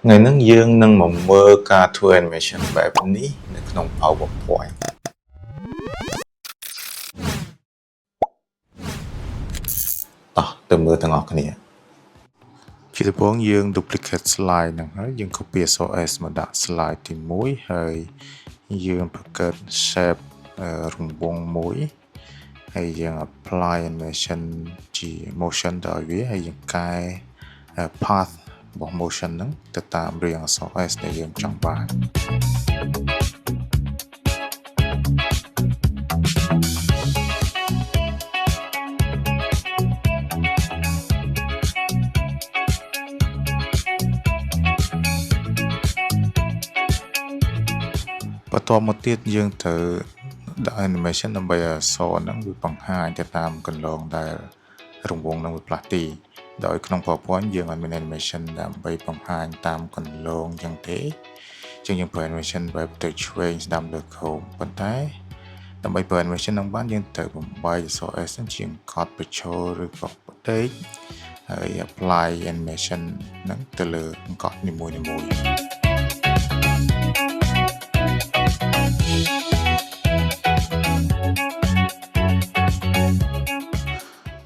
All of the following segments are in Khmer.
ngày nắng dương nâng mộng mơ ca thu animationបែបនេះនៅក្នុង PowerPoint តោះទៅមើលទាំងអស់គ្នាជាដំបូងយើង duplicate slide ហ្នឹងហើយយើង copy SOS មកដាក់ slide ទី1ហើយយើងបង្កើត shape រង្វង់មួយហើយយើង apply animation ជា motion ទៅឲ្យវាហើយយើងកែ path របស់ motion ហ្នឹងទៅតាមរាងអក្សរ S ដែលយើងចង់បានបន្តមកទៀតយើងត្រូវដាក់ animation ដើម្បីឲ្យអក្សរហ្នឹងវាបង្ហាញទៅតាមកន្លងដែលរង្វង់ហ្នឹងវាផ្លាស់ទីដោយក្នុង PowerPoint យើងអត់មាន animation ដើម្បីបង្ហាញតាមកន្លងចឹងទេចឹងយើងប្រើ animation បែបទៅឆ្វេងស្ដាំលើខោប៉ុន្តែដើម្បីប្រើ animation ហ្នឹងបានយើងត្រូវបំបែក SOS ហ្នឹងជាងកត់បញ្ចូលឬក៏ផ្ដេកហើយ apply animation ហ្នឹងទៅលើកត់នីមួយៗ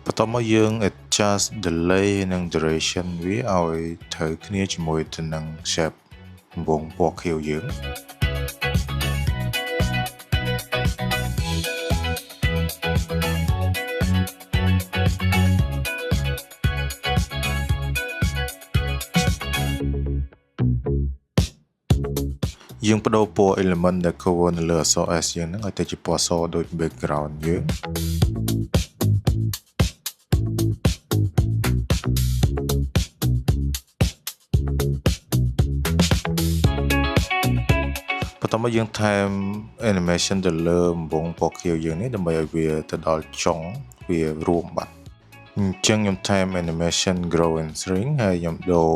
បន្តមកយើង adjust delay និង duration វាឲ្យត្រូវគ្នាជាមួយទៅនឹង shape វងពណ៌ខៀវយើងយើងបដូរពណ៌ element ដែល cover នៅលើអក្សរ S យើងហ្នឹងឲ្យទៅជាពណ៌សដូច background យើងបន្តមកយើងថែម animation ទៅលើរង្វង់ពណ៌ខៀវយើងនេះដើម្បីឲ្យវាទៅដល់ចុងវារួមបាត់អញ្ចឹងខ្ញុំថែម animation grow and shrink ហើយខ្ញុំដូរ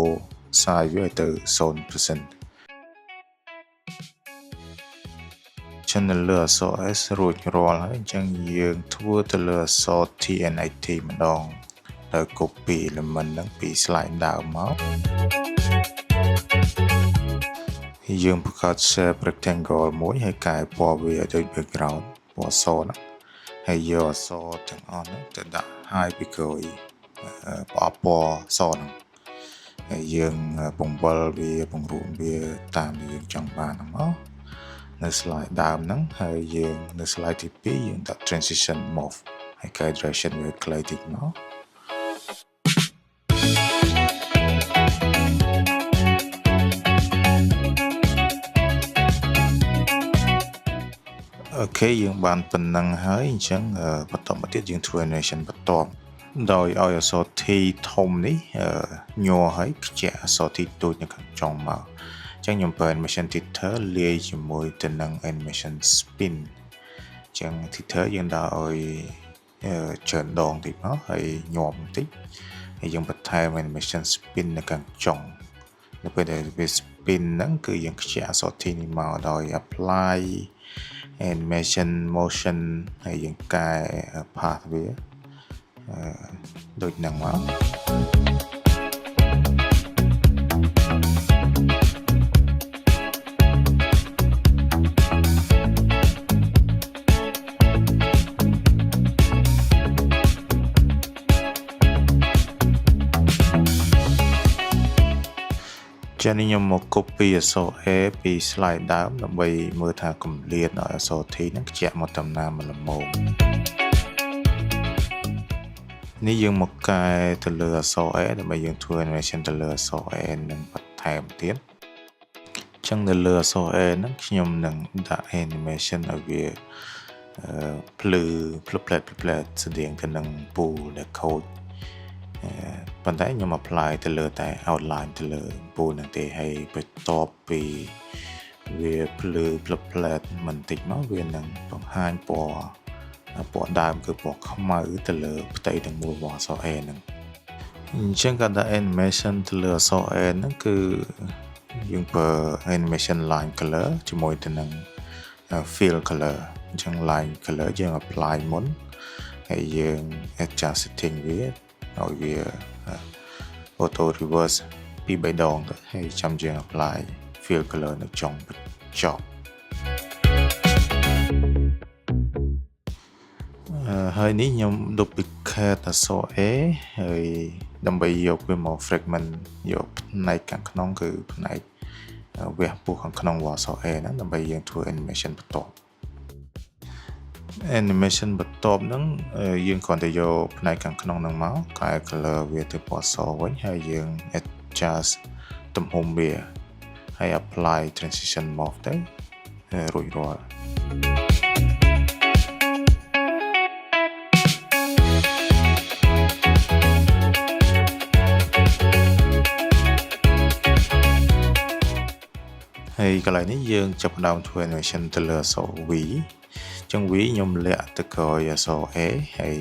size វាឲ្យទៅ 0% នៅលើអក្សរ S រួចរាល់ហើយអញ្ចឹងយើងធ្វើទៅលើអក្សរ T and IT ម្ដងដោយ copy element ហ្នឹងពី slide ដើមមកយើងបង្កើត shape rectangle មួយហើយកែពណ៌វាឲ្យដូច background ពណ៌សហ្នឹងហើយយកអក្សរទាំងអស់ហ្នឹងទៅដាក់ hide ពីក្រោយពណ៌សហ្នឹងហើយយើងបង្វិលវាបង្រួមវាតាមដែលយើងចង់បានហ្នឹងមកនៅ slide ដើមហ្នឹងហើយយើងនៅ slide ទី2យើងដាក់ transition move ហើយកែ direction វាខ្លីតិចមកអូខេយើងបានប៉ុណ្ណឹងហើយអញ្ចឹងបន្តមកទៀតយើងធ្វើ animation បន្តដោយឲ្យអក្សរ T ធំនេះញ័រឲ្យខ្ជាក់អក្សរ T តូចនៅខាងចុងមកអញ្ចឹងខ្ញុំប្រើ animation tether លាយជាមួយទៅនឹង animation spin អញ្ចឹង tether យើងដាក់ឲ្យច្រើនដងតិចមកហើយញាប់បន្តិចហើយយើងបន្ថែម animation spin នៅខាងចុងនៅពេលដែលវា spin ហ្នឹងគឺយើងខ្ជាក់អក្សរ T នេះមកដោយ apply animation motion ហើយយើងកែ path វាដូចហ្នឹងមកចា៎នេះខ្ញុំមក copy អក្សរ A ពី slide ដើមដើម្បីមើលថាគម្លាតឲ្យអក្សរ T ហ្នឹងខ្ជាក់មកតាមណាមកល្មមនេះយើងមកកែទៅលើអក្សរ A ដើម្បីយើងធ្វើ animation ទៅលើអក្សរ A នឹងបន្ថែមទៀតអញ្ចឹងនៅលើអក្សរ A ហ្នឹងខ្ញុំនឹងដាក់ animation ឲ្យវាភ្លឺផ្លែតស្តៀងទៅនឹងពូលដែលខូចប៉ុន្តែខ្ញុំ apply ទៅលើតែ outline ទៅលើពូលហ្នឹងទេហើយបន្ទាប់ពីវាភ្លឺផ្លែតបន្តិចមកវានឹងបង្ហាញពណ៌ដើមគឺពណ៌ខ្មៅទៅលើផ្ទៃទាំងមូលរបស់អក្សរ A ហ្នឹងអញ្ចឹងការដាក់ animation ទៅលើអក្សរ A ហ្នឹងគឺយើងប្រើ animation line color ជាមួយទៅនឹង fill color អញ្ចឹង line color យើង apply មុនហើយយើង adjust setting វាឲ្យវា auto reverse ពី3ដងទៅហើយចាំយើង apply fill color នៅចុងបញ្ចប់ហើយនេះខ្ញុំ duplicate អក្សរ A ហើយដើម្បីយកវាមក fragment យកផ្នែកខាងក្នុងគឺផ្នែកវះពោះខាងក្នុងអក្សរ A ហ្នឹងដើម្បីយើងធ្វើ animation បន្ទាប់ animation បន្ទាប់ហ្នឹងយើងគ្រាន់តែយកផ្នែកខាងក្នុងហ្នឹងមកកែ color វាទៅពណ៌សវិញហើយយើង adjust ទំហំវាហើយ apply transition mode ទៅរួចរាល់ហើយកន្លែងនេះយើងចាប់ផ្ដើមធ្វើ animation ទៅលើអក្សរ V ចឹង V ខ្ញុំលាក់ទៅក្រោយអក្សរ A ហើយ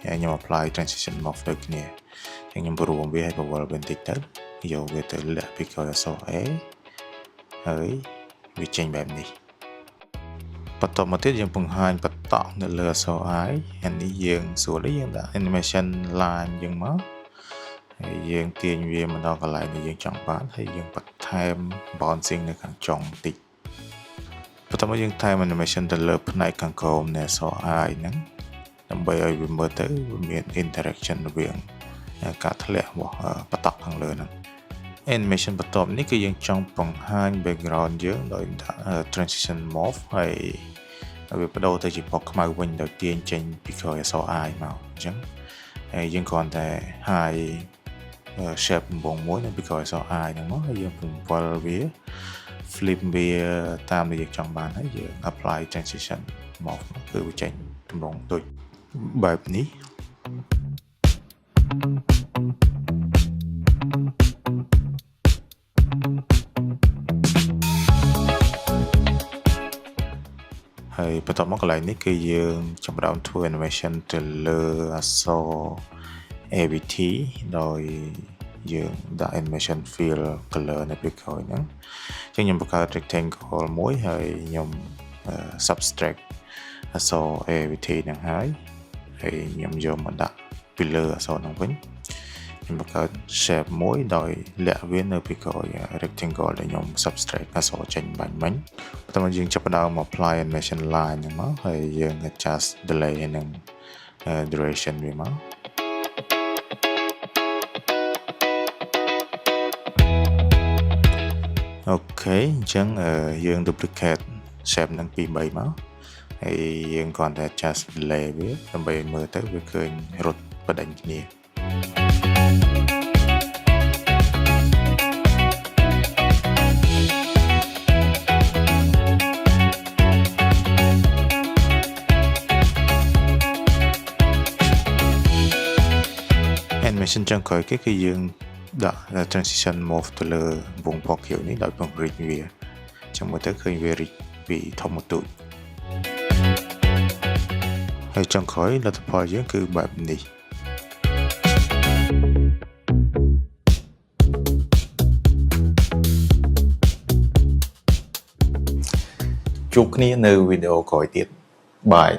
ខ្ញុំ apply transition mode ដូចគ្នាចឹងខ្ញុំបរួមវាឲ្យបវល់បន្តិចទៅយកវាទៅលាក់ពីក្រោយអក្សរ A ហើយវាចេញបែបនេះបន្តមកទៀតយើងបង្ហាញបតក់នៅលើអក្សរ I ហើយនេះយើងស្រួលយើងដាក់ animation line យើងមកហើយយើងទាញវាមកដល់កន្លែងដែលយើងចង់បានហើយយើងបន្ថែម bouncing នៅខាងចុងបន្តិចបន្តមកយើងថែម animation ទៅលើផ្នែកខាងក្រោមនៃអក្សរ I ហ្នឹងដើម្បីឲ្យវាមើលទៅវាមាន interaction រវាងការធ្លាក់របស់បតក់ខាងលើហ្នឹង animation បន្ទាប់នេះគឺយើងចង់បង្ហាញ background យើងដោយដាក់ transition mode ហើយវាបដូរទៅជាពណ៌ខ្មៅវិញដោយទាញចេញពីក្រោយអក្សរ I មកអញ្ចឹងហើយយើងគ្រាន់តែ hide shape បំពង់មួយនៅពីក្រោយអក្សរ I ហ្នឹងមកហើយយើងបង្វិលវា flip វាតាមដែលយើងចង់បានហើយយើង apply transition mode គឺវាចេញទម្រង់ដូចបែបនេះហើយបន្ទាប់មកកន្លែងនេះគឺយើងចាប់ផ្ដើមធ្វើ animation ទៅលើអក្សរ AVT ដោយយើងដាក់ animation fill color នៅពីក្រោយហ្នឹងអញ្ចឹងខ្ញុំបង្កើត rectangle មួយហើយខ្ញុំ subtract អក្សរ AVT ហ្នឹងហើយខ្ញុំយកមកដាក់ពីលើអក្សរហ្នឹងវិញខ្ញុំបង្កើត shape មួយដោយលាក់វានៅពីក្រោយ rectangle ដែលខ្ញុំ subtract អក្សរចេញបាញ់មិញបន្ទាប់មកយើងចាប់ផ្ដើម apply animation line ហ្នឹងមកហើយយើង adjust delay និង duration វាមកអូខេអញ្ចឹងយើង duplicate shape ហ្នឹងពី3មកហើយយើងគ្រាន់តែ adjust delay វាដើម្បីមើលទៅវាឃើញរត់បដិញគ្នា animation ចុងក្រោយគេគឺយើងដាក់ transition mode ទៅលើវងពណ៌ខៀវនេះដោយពង្រីកវាចឹងមើលទៅឃើញវារីកពីធំមកទូចហើយចុងក្រោយលទ្ធផលយើងគឺបែបនេះជួបគ្នានៅវីដេអូក្រោយទៀតបាយ